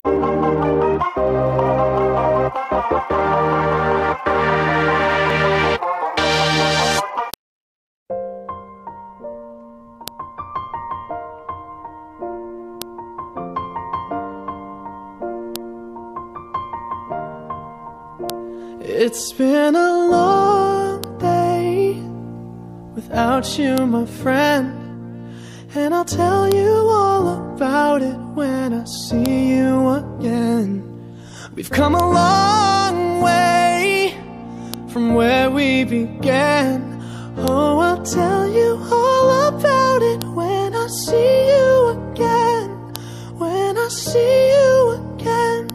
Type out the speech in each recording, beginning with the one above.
It's been a long day without you, my friend, and I'll tell you all about it when I see you again. We've come a long way from where we began. Oh, I'll tell you all about it when I see you again. When I see you again.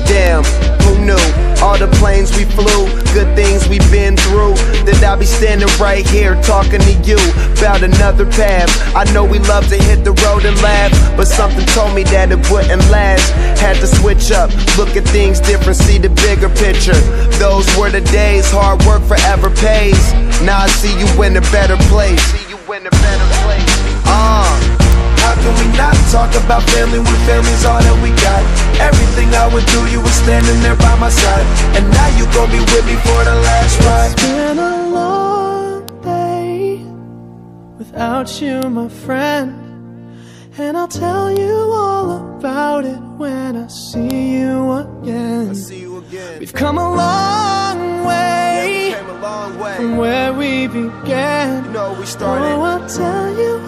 Damn, who knew? All the planes we flew, good things we've been through, that I'll be standing right here talking to you about another path. I know we love to hit the road and laugh, but something told me that it wouldn't last. Had to switch up, look at things different, see the bigger picture. Those were the days, hard work forever pays. Now I see you in a better place. How can we not talk about family when family's all that we got? Everything I would do, you were standing there by my side, and now you gon' be with me for the last ride. It's been a long day without you, my friend, and I'll tell you all about it when I see you again. We've come a long way, from where we began. You know, we started. Oh, I'll tell you